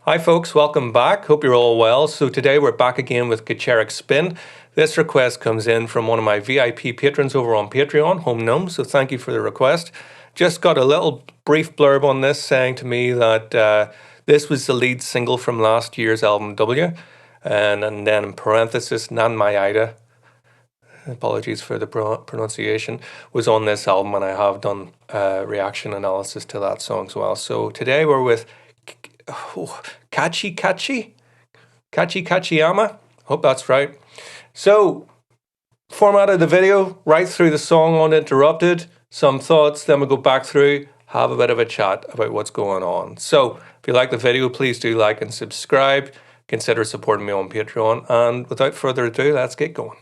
Hi folks, welcome back. Hope you're all well. So today we're back again with Gacharic Spin. This request comes in from one of my VIP patrons over on Patreon, Home Gnome, so thank you for the request. Just got a little brief blurb on this saying to me that this was the lead single from last year's album W, and then in parenthesis, Nan Mai Ida, apologies for the pronunciation, was on this album, and I have done reaction analysis to that song as well. So today we're with Kachi-Kachi Yama. Hope that's right. So, format of the video, right through the song uninterrupted, some thoughts, then we'll go back through, have a bit of a chat about what's going on. So, if you like the video, please do like and subscribe. Consider supporting me on Patreon. And without further ado, let's get going.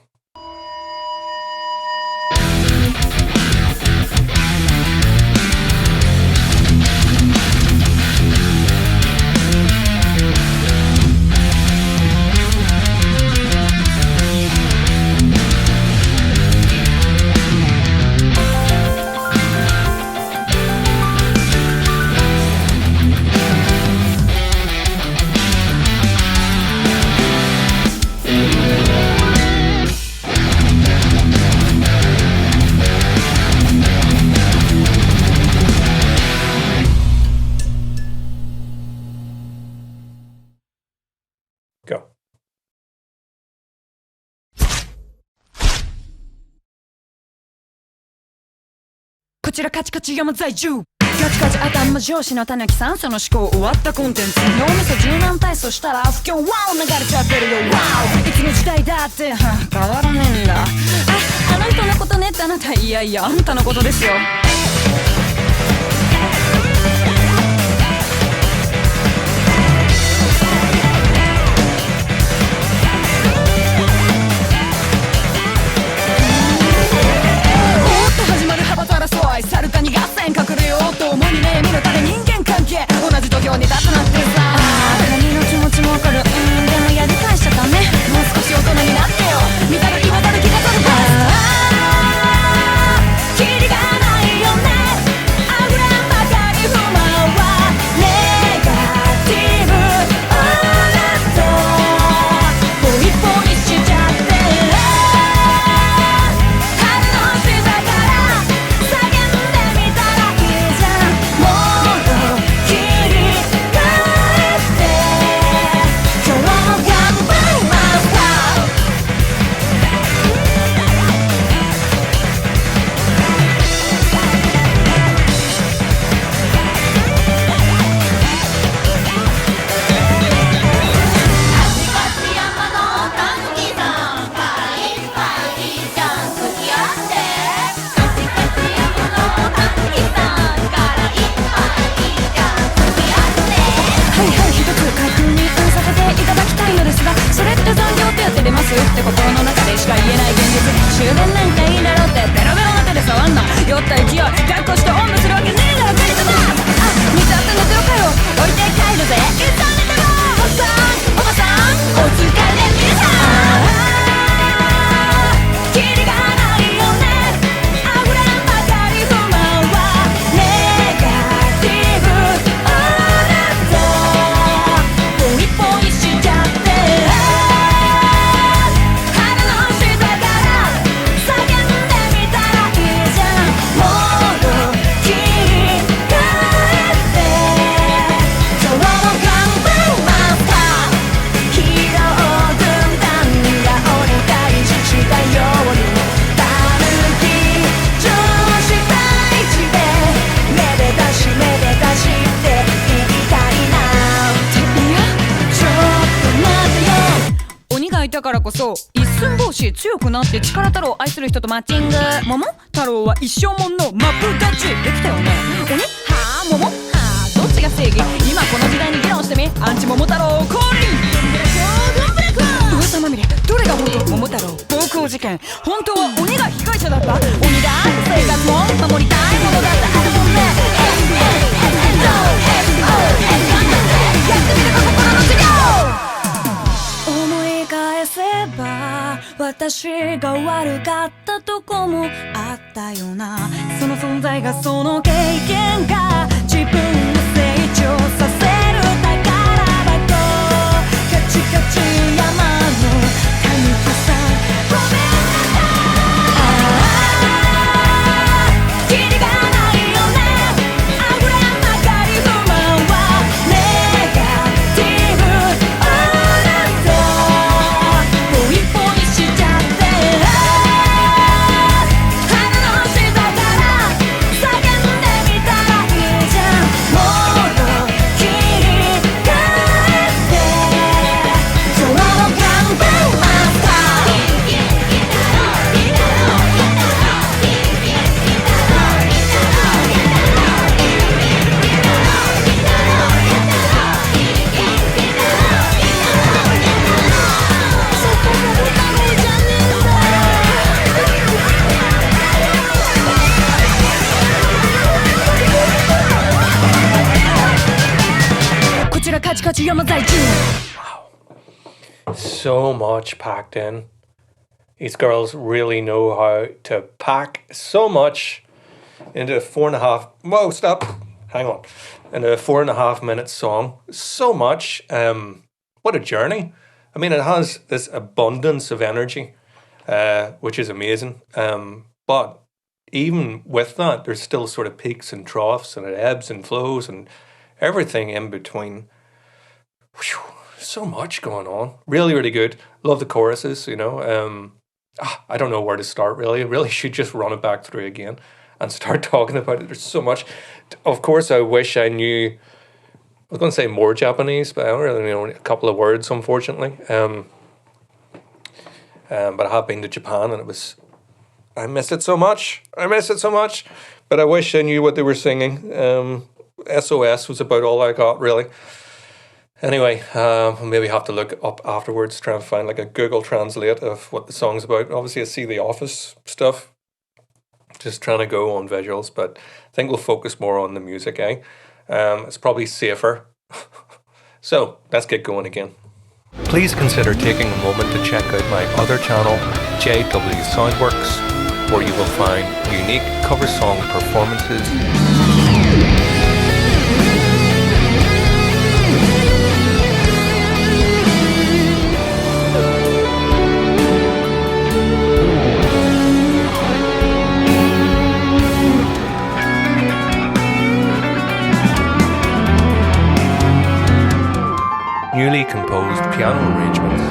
Go. こちらカチカチ山在住ガチカチ頭上司の種木さんその思考終わったコンテンツ脳みそ柔軟体操したら不況ワオ流れちゃってるよワオいつの時代だって変わらねえんだあの人のことねってあなたいやいやあんたのことですよサルカに合戦隠れようと思いにね見るため人間関係同じ土俵に立つなんてさ君の気持ちもわかるでもやり返しちゃダメもう少し大人になってよ見たる言わざる気がするキリがないよねあふれんばかり不満はネガティブオーラットポイポイしちゃってって心の中でしか言えない現実終電なんかいいだろってベロベロな手で触んな酔った勢い抱っこしておんぶするわけねえだろクイズだ水あって寝てろかよ置いて帰るぜいつ寝てもおっさんおばさんお疲れ皆さんキリがないよねあふれんばかり不満はネガティブオーラットポイポイしちゃってだからこそ一寸法師強くなって力太郎を愛する人とマッチング桃太郎は一生もんのマップ勝ちできたよね鬼はぁ桃はぁどっちが正義今この時代に議論してみアンチ桃太郎降臨噂まみれどれが本当桃太郎暴行事件本当は鬼が被害者だった鬼だ生活も守りたいものだったあるもんねやってみれば心の授業返せば私が悪かったとこもあったよなその存在がその経験が自分を成長させる宝箱 Kachi-Kachi Yama 在住 So much packed in. These girls really know how to pack so much into a 4.5. Whoa, stop. Hang on. Into a 4.5 minute song. So much. What a journey. I mean, it has this abundance of energy, which is amazing. But even with that, there's still sort of peaks and troughs, and it ebbs and flows, and everything in between. Whew, so much going on. Really, really good. Love the choruses, you know. I don't know where to start, really. I really should just run it back through again and start talking about it. There's so much. Of course, I wish I knew. I was going to say more Japanese, but I don't really know a couple of words, unfortunately. But I have been to Japan, and I miss it so much. I miss it so much. But I wish I knew what they were singing. SOS was about all I got, really. Anyway, I'll maybe have to look up afterwards, try and find like a Google Translate of what the song's about. Obviously, I see the Office stuff. Just trying to go on visuals, but I think we'll focus more on the music, eh? It's probably safer. So, let's get going again. Please consider taking a moment to check out my other channel, JW Soundworks, where you will find unique cover song performances, newly composed piano arrangements,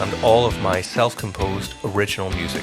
and all of my self-composed original music.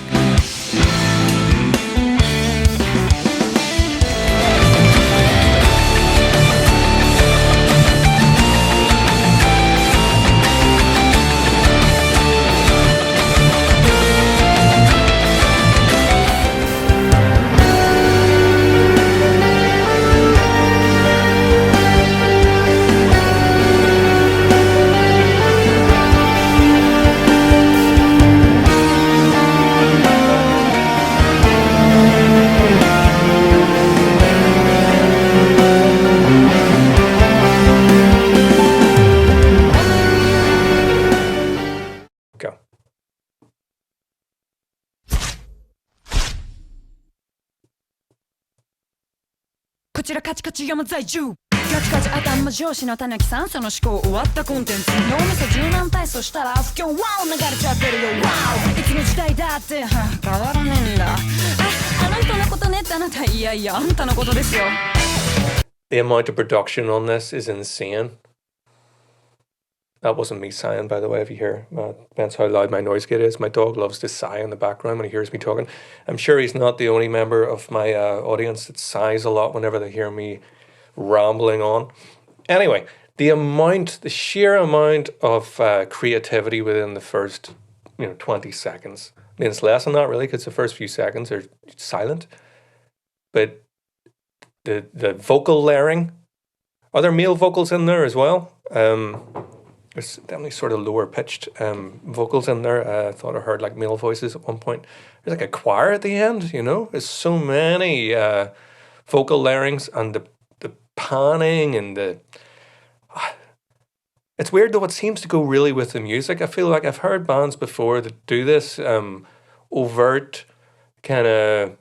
Go. こちらカチカチ山在住カチカチ頭上司のたぬきさんその思考終わったコンテンツ脳みそ柔軟体操したら不況ワオ流れちゃってるよワオいつの時代だって変わらねえんだあの人のことねってあなたいやいやあんたのことですよ The amount of production on this is insane. That wasn't me sighing, by the way, if you hear. Depends how loud my noise gate is. My dog loves to sigh in the background when he hears me talking. I'm sure he's not the only member of my audience that sighs a lot whenever they hear me rambling on. Anyway, the sheer amount of creativity within the first 20 seconds. I mean, it's less than that, really, because the first few seconds are silent. But the vocal layering, are there male vocals in there as well? There's definitely sort of lower pitched vocals in there. I thought I heard like male voices at one point. There's like a choir at the end, There's so many vocal layerings and the panning and it's weird though, it seems to go really with the music. I feel like I've heard bands before that do this overt kind of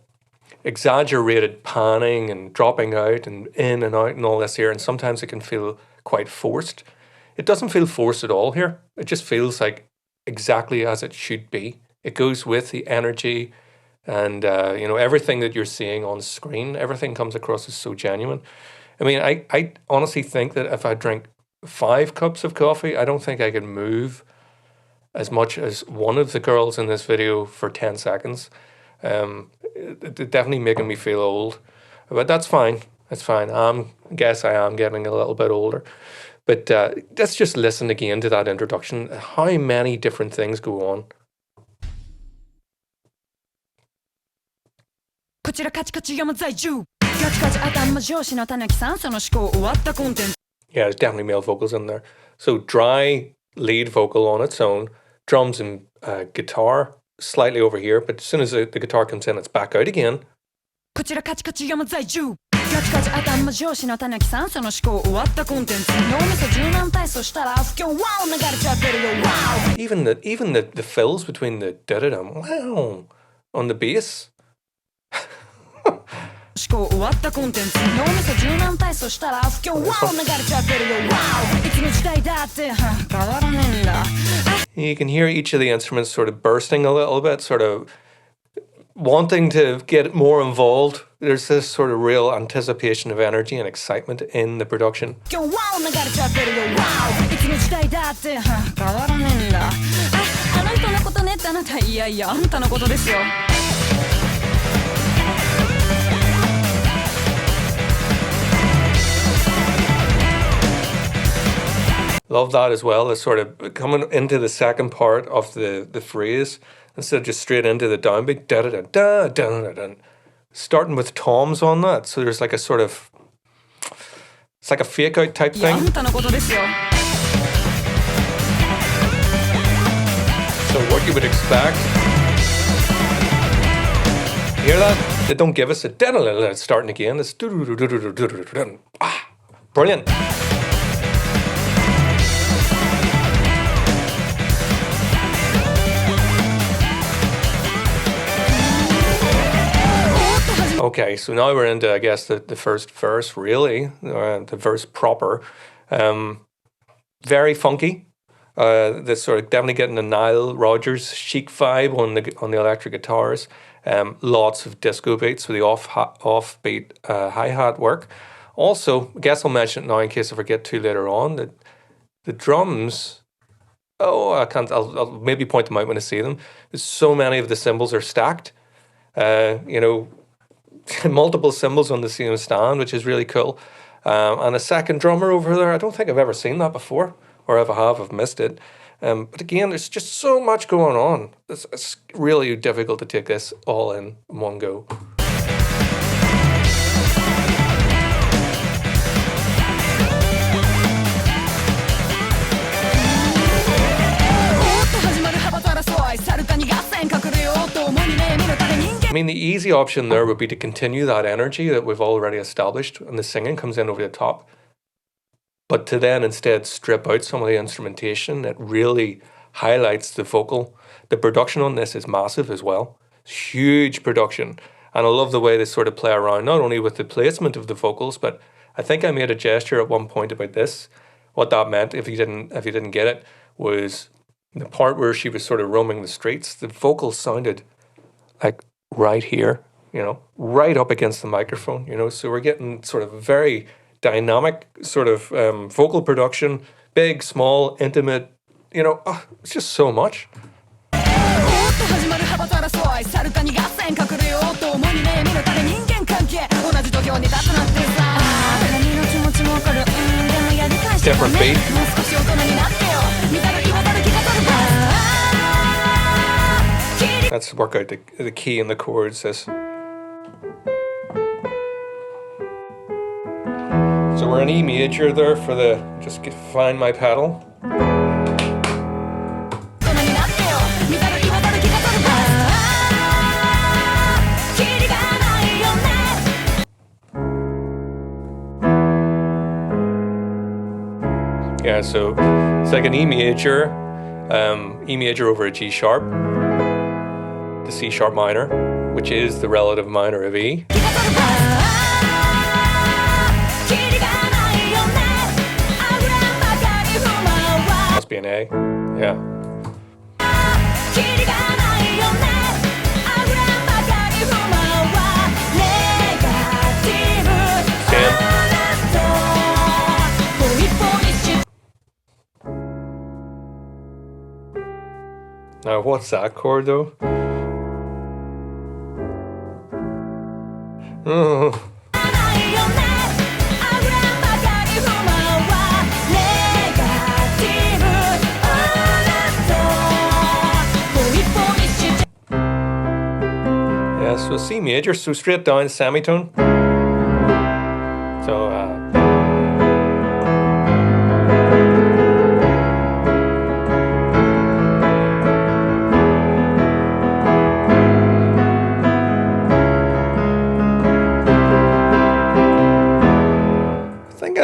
exaggerated panning and dropping out and in and out and all this here, and sometimes it can feel quite forced. It doesn't feel forced at all here. It just feels like exactly as it should be. It goes with the energy and everything that you're seeing on screen. Everything comes across as so genuine. I mean, I honestly think that if I drink 5 cups of coffee, I don't think I could move as much as one of the girls in this video for 10 seconds. It's definitely making me feel old, but that's fine. It's fine. I guess I am getting a little bit older. But let's just listen again to that introduction. How many different things go on. こちらカチカチ山在住 Yeah, there's definitely male vocals in there. So dry lead vocal on its own, drums and guitar slightly over here, but as soon as the guitar comes in, it's back out again. こちらカチカチ山在住カチカチ頭上司のたぬきさんその思考終わったコンテンツ脳みそ柔軟体操したら不況ワオ流れちゃってるよワオ Even the fills between the da-da-dum, wow, on the bass. 思考終わったコンテンツ脳みそ柔軟体操したら不況ワオ流れちゃってるよワオいつの時代だって変わらねえんだ You can hear each of the instruments sort of bursting a little bit, sort of wanting to get more involved. There's this sort of real anticipation of energy and excitement in the production. Love that as well, as sort of coming into the second part of the phrase instead of just straight into the downbeat. Da da da da da da. Starting with toms on that, so there's like a sort of, it's like a fake out type thing. So what you would expect. You hear that? They don't give us a da da da. It's starting again. It's brilliant. Okay, so now we're into, I guess, the first verse, really, the verse proper. Very funky. This sort of definitely getting the Nile Rodgers chic vibe on the electric guitars. Lots of disco beats with the offbeat hi-hat work. Also, I guess I'll mention it now in case I forget to later on, that the drums, I'll maybe point them out when I see them. So many of the cymbals are stacked. Multiple cymbals on the same stand, which is really cool. And a second drummer over there. I don't think I've ever seen that before, or if I have, I've missed it. But again, there's just so much going on. It's really difficult to take this all in one go. I mean, the easy option there would be to continue that energy that we've already established, and the singing comes in over the top. But to then instead strip out some of the instrumentation, it really highlights the vocal. The production on this is massive as well. Huge production. And I love the way they sort of play around, not only with the placement of the vocals, but I think I made a gesture at one point about this. What that meant, if you didn't get it, was the part where she was sort of roaming the streets, the vocals sounded like right here, right up against the microphone, so we're getting sort of very dynamic sort of vocal production, big, small, intimate, it's just so much. Different beat. Let's work out the key and the chords. So we're in E major there for just find my pedal. Yeah, so it's like an E major over a G sharp. The C sharp minor, which is the relative minor of E. Must be an A, yeah. Same. Now, what's that chord though? Oh. Yeah, so C major, so straight down semitone.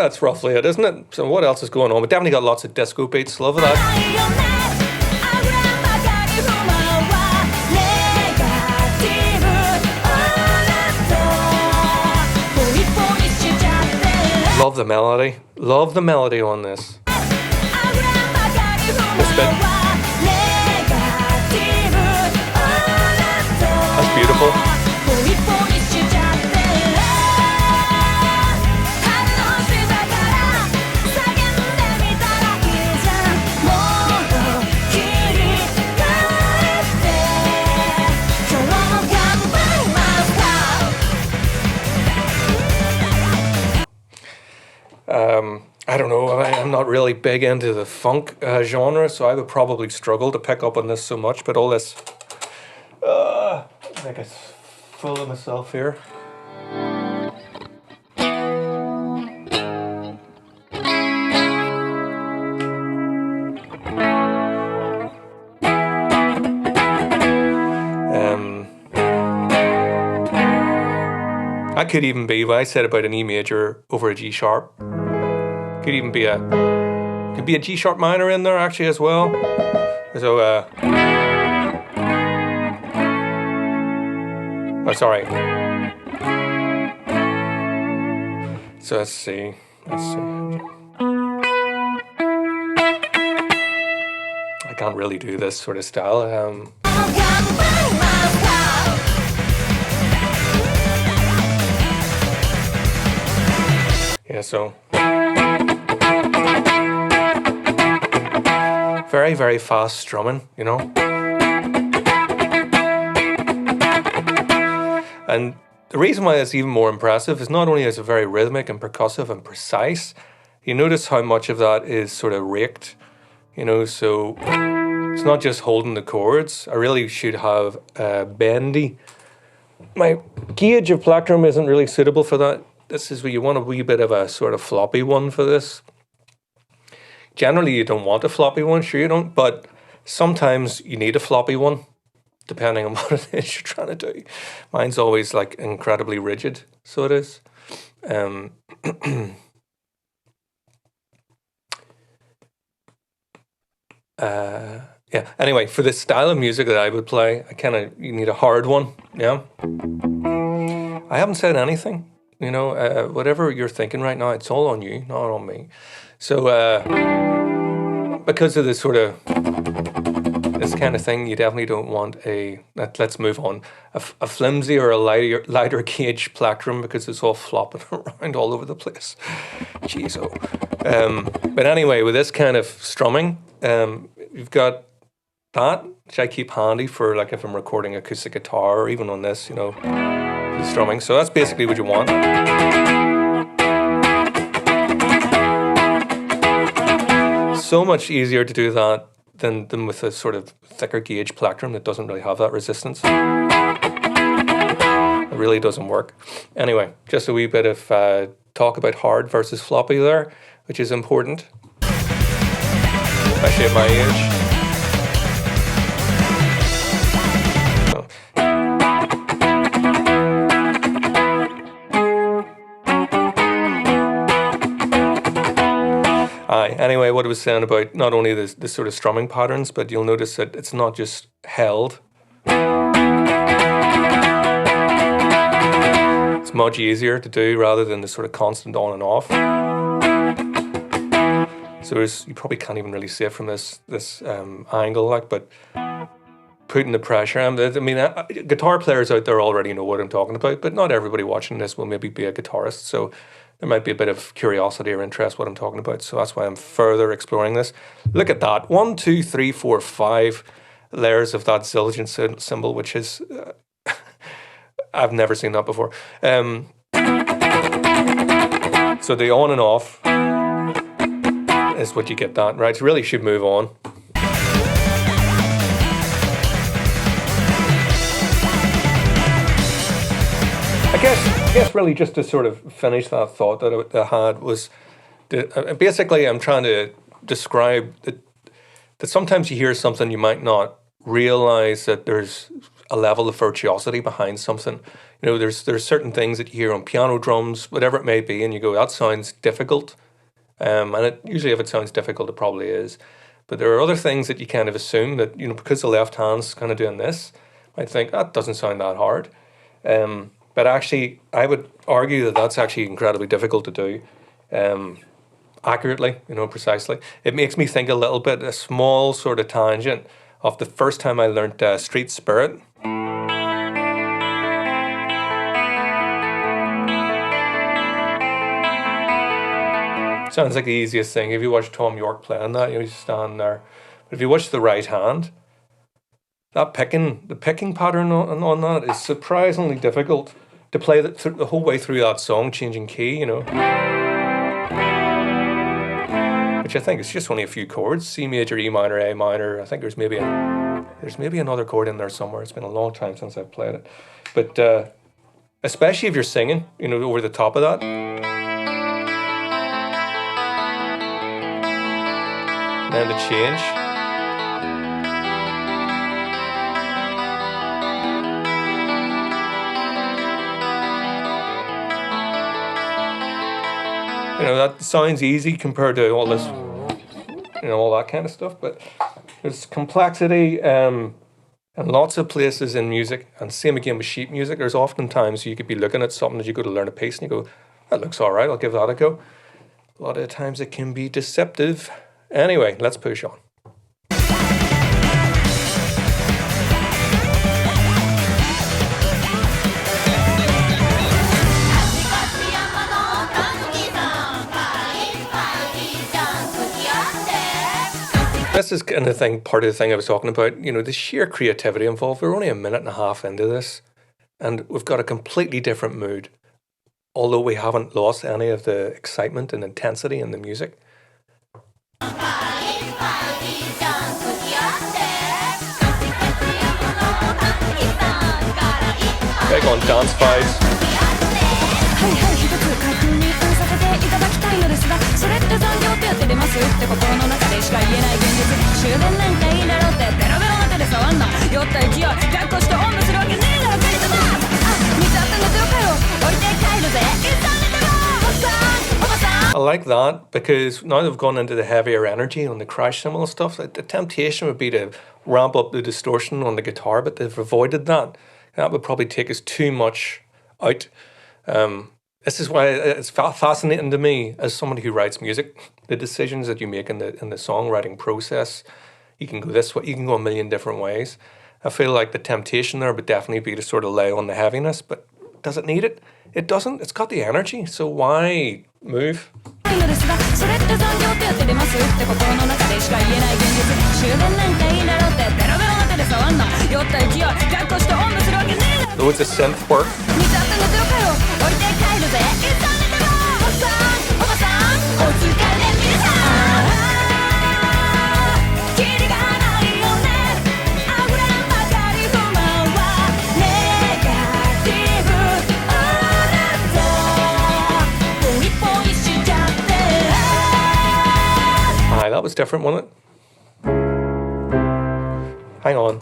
that's roughly it, isn't it? So what else is going on? We definitely got lots of disco beats. Love that. Love the melody. Love the melody on this. This bit. That's beautiful. I don't know, I'm not really big into the funk genre, so I would probably struggle to pick up on this so much, but all this... I think it's full of myself here. That could even be what I said about an E major over a G sharp. Could even be a G sharp minor in there actually as well. So oh sorry. So let's see. I can't really do this sort of style. Yeah, so very, very fast strumming, you know. And the reason why it's even more impressive is not only is it very rhythmic and percussive and precise, you notice how much of that is sort of raked, you know, so it's not just holding the chords. I really should have bendy. My gauge of plectrum isn't really suitable for that. This is where you want a wee bit of a sort of floppy one for this. Generally, you don't want a floppy one, sure you don't, but sometimes you need a floppy one, depending on what it is you're trying to do. Mine's always like incredibly rigid, so it is. Yeah, anyway, for the style of music that I would play, you need a hard one, yeah? I haven't said anything. You know, whatever you're thinking right now, it's all on you, not on me. So, because of this sort of, this kind of thing, you definitely don't want let's move on, a flimsy or a lighter gauge plectrum because it's all flopping around all over the place. Jeez, oh. But anyway, with this kind of strumming, you've got that, which I keep handy for like if I'm recording acoustic guitar or even on this, you know, the strumming. So that's basically what you want. So much easier to do that than with a sort of thicker gauge plectrum that doesn't really have that resistance. It really doesn't work. Anyway, just a wee bit of talk about hard versus floppy there, which is important, especially at my age. Anyway, what I was saying about not only the sort of strumming patterns, but you'll notice that it's not just held. It's much easier to do rather than the sort of constant on and off. So you probably can't even really see it from this angle, like, but putting the pressure on. I mean, guitar players out there already know what I'm talking about, but not everybody watching this will maybe be a guitarist. So there might be a bit of curiosity or interest what I'm talking about. So that's why I'm further exploring this. Look at that. 1, 2, 3, 4, 5 layers of that Zildjian symbol, which is... I've never seen that before. So the on and off is what you get that, right? You really should move on. I guess really just to sort of finish that thought that I had was, basically I'm trying to describe that sometimes you hear something you might not realize that there's a level of virtuosity behind something. You know, there's certain things that you hear on piano drums, whatever it may be, and you go, that sounds difficult. And usually if it sounds difficult, it probably is. But there are other things that you kind of assume that, you know, because the left hand's kind of doing this, I think that doesn't sound that hard. But actually, I would argue that that's actually incredibly difficult to do accurately, you know, precisely. It makes me think a little bit, a small sort of tangent of the first time I learnt Street Spirit. Sounds like the easiest thing. If you watch Tom York playing that, you know, he's standing there. But if you watch the right hand, the picking pattern on that is surprisingly difficult to play the whole way through that song, changing key, you know. Which I think is just only a few chords: C major, E minor, A minor. I think there's maybe another chord in there somewhere. It's been a long time since I've played it. But especially if you're singing, you know, over the top of that. And the change. You know, that sounds easy compared to all this, you know, all that kind of stuff, but there's complexity in lots of places in music, and same again with sheet music. There's often times you could be looking at something that you go to learn a piece and you go, that looks all right, I'll give that a go. A lot of the times it can be deceptive. Anyway, let's push on. This is kind of part of the thing I was talking about, you know, the sheer creativity involved. We're only a minute and a half into this, and we've got a completely different mood, although we haven't lost any of the excitement and intensity in the music. Big on dance vibes. はいはい、一つ確認させていただきたいのですが、それって残業手当出ますって心の中でしか言えない現実。終電なんかいいだろうってベロベロな手で触んな。酔った勢い抱っこしておんぶするわけねえだろクリトだ。あ、水あって寝てるかよ。置いて帰るぜ。いざ寝てろ。おばさん。I like that because now they've gone into the heavier energy on the crash cymbal and stuff. The temptation would be to ramp up the distortion on the guitar, but they've avoided that. That would probably take us too much out. This is why it's fascinating to me as somebody who writes music, the decisions that you make in the songwriting process. You can go this way, you can go a million different ways. I feel like the temptation there would definitely be to sort of lay on the heaviness, but does it need it? It doesn't. It's got the energy, so why move? Loads of synth work. Aye, that was different, wasn't it? Hang on.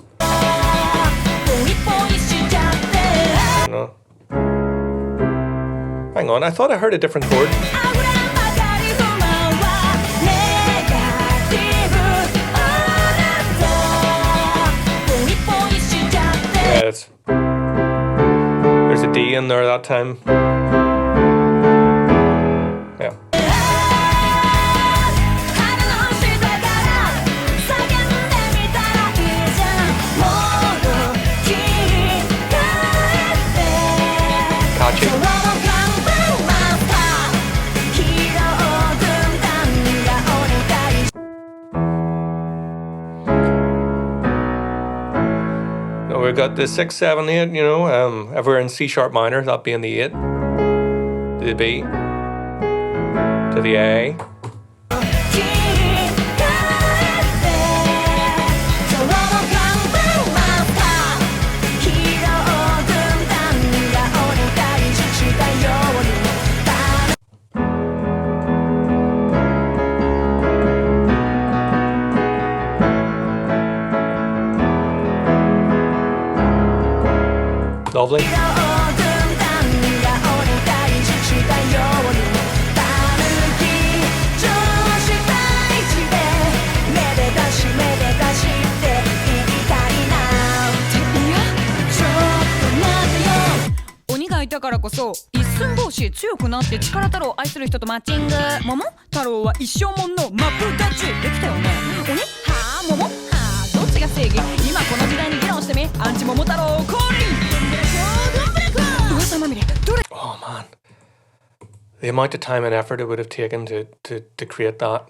No. Hang on, I thought I heard a different chord. Yeah, there's a D in there that time. Yeah. Kachi. Now we've got the 6, 7, 8, you know, if we're in C sharp minor, that being the 8, to the B, to the A. Lovely.「だからこそ一寸法師強くなって力太郎を愛する人とマッチング」「桃太郎は一生もんのマップ勝ちできたよね」「鬼はあ桃はあどっちが正義」「今この時代に議論してみアンチ桃太郎降臨」「噂まみれどれ」 Oh man, the amount of time and effort it would have taken to create that.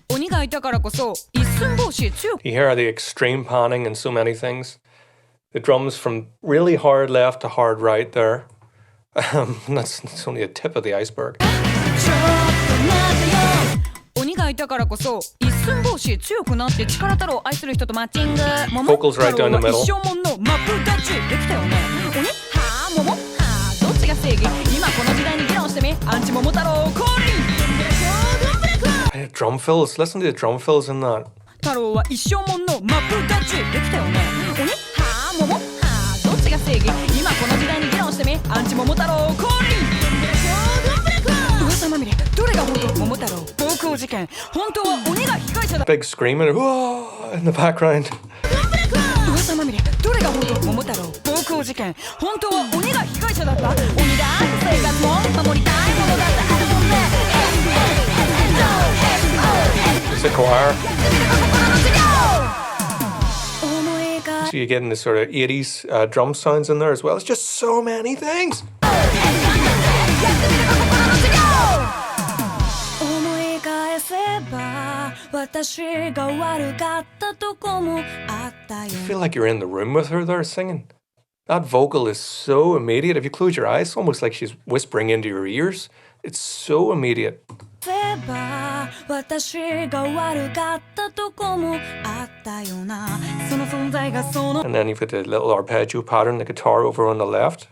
鬼がいたからこそ一寸法師強く You hear the extreme panning and so many things. The drums from really hard left to hard right there. That's only a tip of the iceberg. 鬼がいたからこそ一寸法師強くなって力太郎を愛する人とマッチング Vocals right down the middle. 一生もんのマップ勝ちできたよね鬼はあ桃はあどっちが正義今この時代に議論してみアンチ桃太郎降臨 Drum fills. Listen to the drum fills in that. 太郎は一生もんのマップ勝ちできたよね鬼はあ桃はあどっちが正義今この時代に議論してみアンチ桃太郎降臨噂まみれどれが本当桃太郎暴行事件本当は鬼が被害者だ Big screaming in the background. 噂まみれどれが本当桃太郎暴行事件本当は鬼が被害者だった鬼だ生活も守りたいものだったあるもんね It's a choir. So you get in the sort of 80s drum sounds in there as well. It's just so many things. I feel like you're in the room with her there singing. That vocal is so immediate. If you close your eyes, it's almost like she's whispering into your ears. It's so immediate. And then you've got the little arpeggio pattern, the guitar over on the left.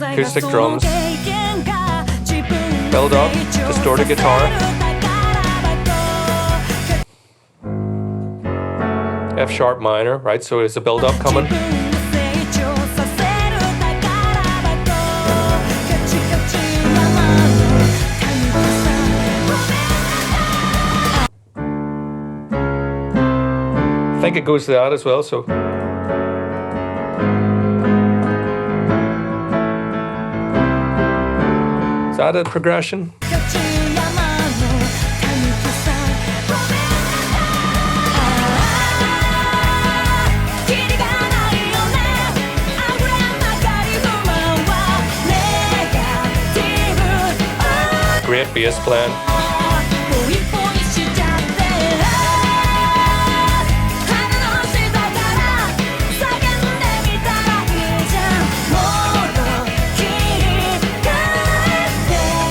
Acoustic drums. Build up, distorted guitar. F sharp minor, right? So there's a build up coming. I think it goes to that as well, so. Is that a progression? Great bass playing.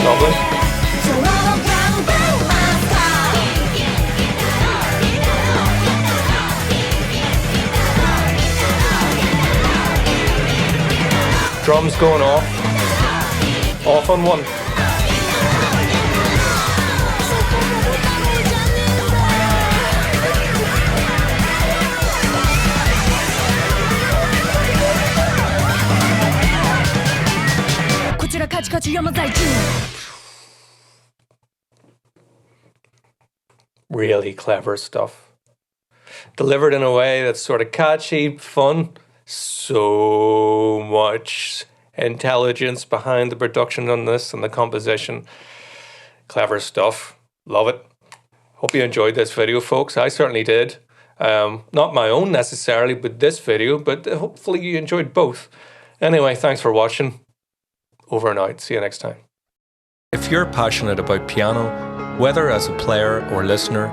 Lovely. Drums going off on one. Kachi-Kachi Yama. Really clever stuff. Delivered in a way that's sort of catchy, fun. So much intelligence behind the production on this and the composition. Clever stuff. Love it. Hope you enjoyed this video, folks. I certainly did. Not my own necessarily, but this video, but hopefully you enjoyed both. Anyway, thanks for watching. Over and out. See you next time. If you're passionate about piano, whether as a player or listener,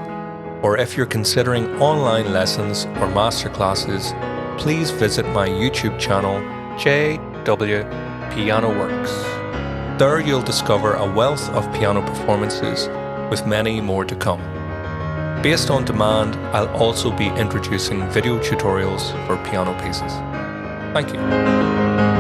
or if you're considering online lessons or masterclasses, please visit my YouTube channel, JW Pianoworks. There you'll discover a wealth of piano performances, with many more to come. Based on demand, I'll also be introducing video tutorials for piano pieces. Thank you.